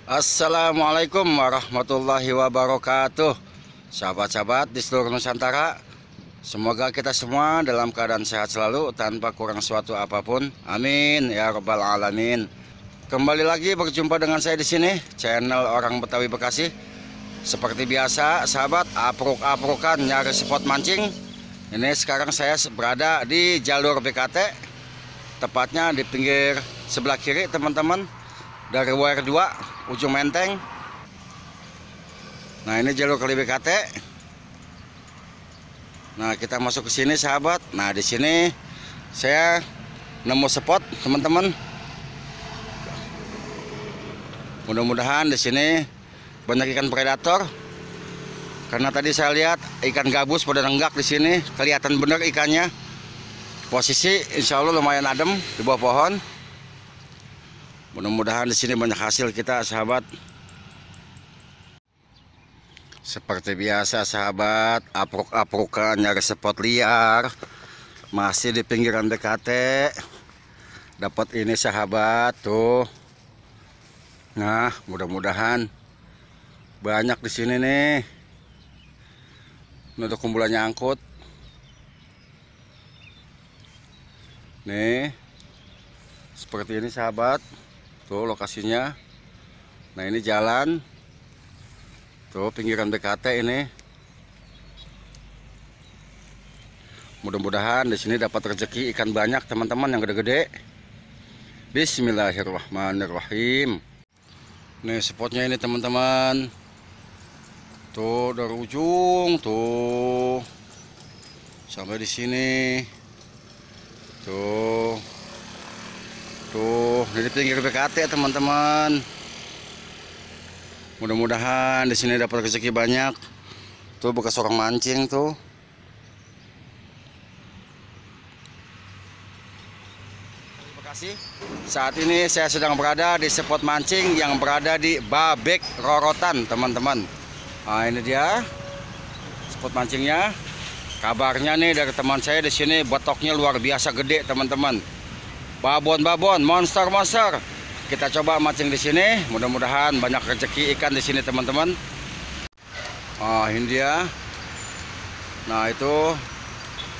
Assalamualaikum warahmatullahi wabarakatuh. Sahabat-sahabat di seluruh Nusantara, semoga kita semua dalam keadaan sehat selalu tanpa kurang suatu apapun. Amin ya rabbal alamin. Kembali lagi berjumpa dengan saya di sini, channel Orang Betawi Bekasi. Seperti biasa, sahabat, apruk-aprukan nyari spot mancing. Ini sekarang saya berada di jalur BKT, tepatnya di pinggir sebelah kiri, teman-teman. Dari WR2 ujung Menteng. Nah, ini jalur kali BKT. Nah, kita masuk ke sini, sahabat. Nah, di sini saya nemu spot, teman-teman. Mudah-mudahan di sini banyak ikan predator. Karena tadi saya lihat ikan gabus pada nenggak di sini, kelihatan bener ikannya. Posisi insya Allah lumayan adem di bawah pohon. Mudah-mudahan di sini banyak hasil kita, sahabat. Seperti biasa, sahabat, apruk-aprukan nyari spot liar. Masih di pinggiran BKT. Dapat ini, sahabat, tuh. Nah, mudah-mudahan banyak di sini nih. Ini udah kumpulannya angkut. Nih. Seperti ini, sahabat. Tuh lokasinya. Nah, ini jalan. Tuh pinggiran BKT ini. Mudah-mudahan di sini dapat rezeki ikan banyak, teman-teman, yang gede-gede. Bismillahirrahmanirrahim. Nih spotnya ini, teman-teman. Tuh dari ujung tuh sampai di sini. Tuh. Tuh, di pinggir BKT, teman-teman. Mudah-mudahan di sini dapat rezeki banyak. Tuh bekas orang mancing tuh. Terima kasih. Saat ini saya sedang berada di spot mancing yang berada di Babek Rorotan, teman-teman. Nah, ini dia spot mancingnya. Kabarnya nih dari teman saya di sini betoknya luar biasa gede, teman-teman. Babon-babon, monster-monster. Kita coba mancing di sini. Mudah-mudahan banyak rezeki ikan di sini, teman-teman. Oh, ini dia. Nah, itu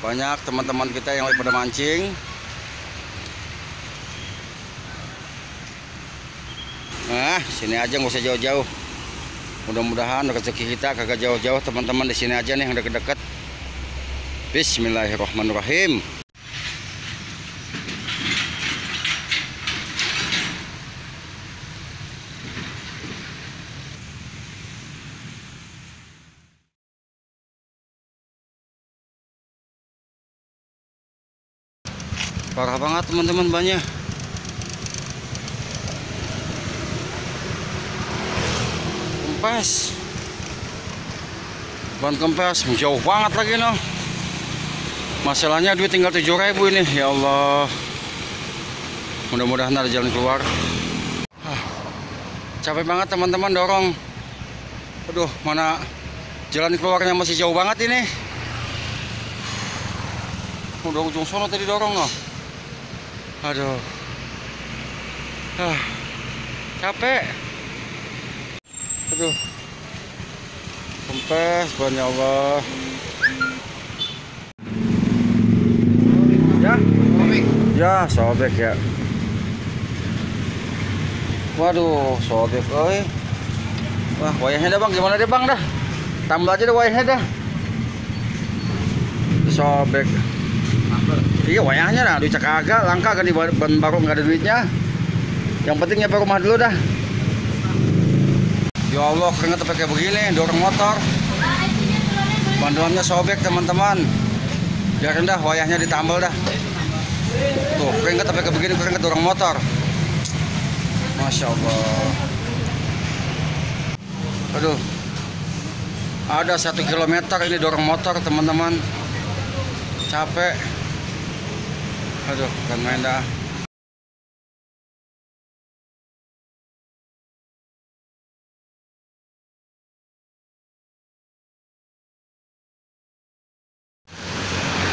banyak teman-teman kita yang lagi pada mancing. Nah, sini aja, nggak usah jauh-jauh. Mudah-mudahan rezeki kita kagak jauh-jauh, teman-teman. Di sini aja nih, yang deket-deket. Bismillahirrahmanirrahim. Parah banget, teman-teman, banyak. Kempes. Ban kempes jauh banget lagi, noh. Masalahnya duit tinggal 7.000 ini. Ya Allah. Mudah-mudahan ada jalan keluar. Capek banget, teman-teman, dorong. Aduh, mana jalan keluarnya masih jauh banget ini. Udah ujung sono tadi dorong, noh. Aduh, capek. Aduh, kempes, banyak Allah. Ya, sobek ya. Waduh, sobek, oi. Wah, wayahnya dah, bang, gimana deh, bang, dah. Tambah aja dah wayahnya dah. Sobek. Iya, wayahnya nah, duit kagak, langka kan di ban baru, nggak ada duitnya. Yang penting nyampe rumah dulu dah. Ya Allah, keringet sampai kayak begini, dorong motor. Banduannya sobek, teman-teman. Biarin dah, wayahnya ditambal dah. Tuh, keringet sampai kayak begini, keringet dorong motor. Masya Allah. Aduh. Ada 1 kilometer ini dorong motor, teman-teman. Capek. Aduh, bukan main dah.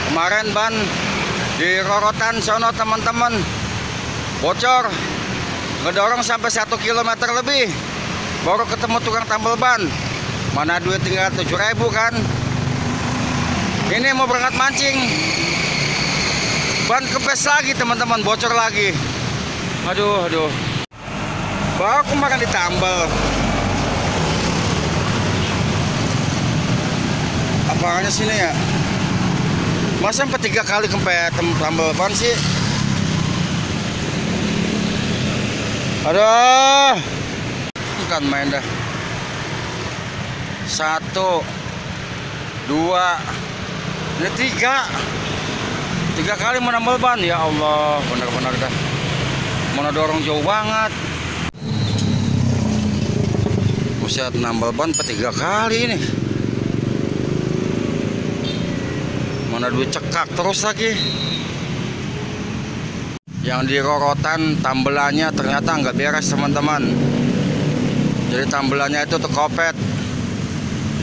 Kemarin ban di Rorotan sono, teman-teman, bocor, ngedorong sampai 1 kilometer lebih. baru ketemu tukang tambal ban. Mana duit tinggal 7.000 kan. Ini mau berangkat mancing, ban kempes lagi teman-teman, bocor lagi. Aduh. Baru kemarin ditambal. Apanya sini ya? Masa sampai 3 kali kempes tambal ban sih? Aduh, bukan main dah. 1, 2, ini 3 kali menambal ban. Ya Allah, benar-benar dah. Mana dorong jauh banget. Buset, nambal ban 3 kali ini. Mana duit cekak terus lagi. Yang di rorotan tambelannya ternyata nggak beres teman-teman. Jadi tambelannya itu terkopet,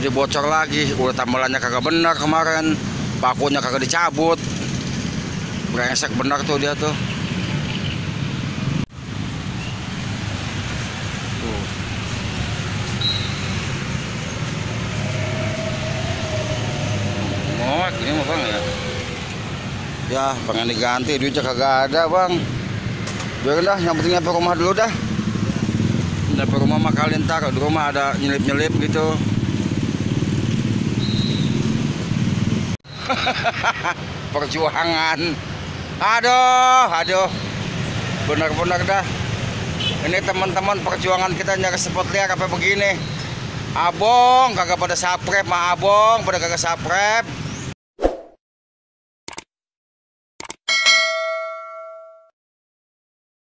jadi bocor lagi. Udah tambelannya kagak benar kemarin, pakunya kagak dicabut. Brengsek benar tuh dia tuh. Ini mah bang ya pengen diganti, duitnya kagak ada bang. Biar dah, yang penting nyampe rumah dulu dah. Nyampe rumah mah kalian ntar di rumah ada nyelip-nyelip gitu. Perjuangan. Aduh, benar-benar dah. Ini teman-teman perjuangan kita nyari spot liar apa begini. Abong kagak pada saprep, mah abong pada kagak saprep.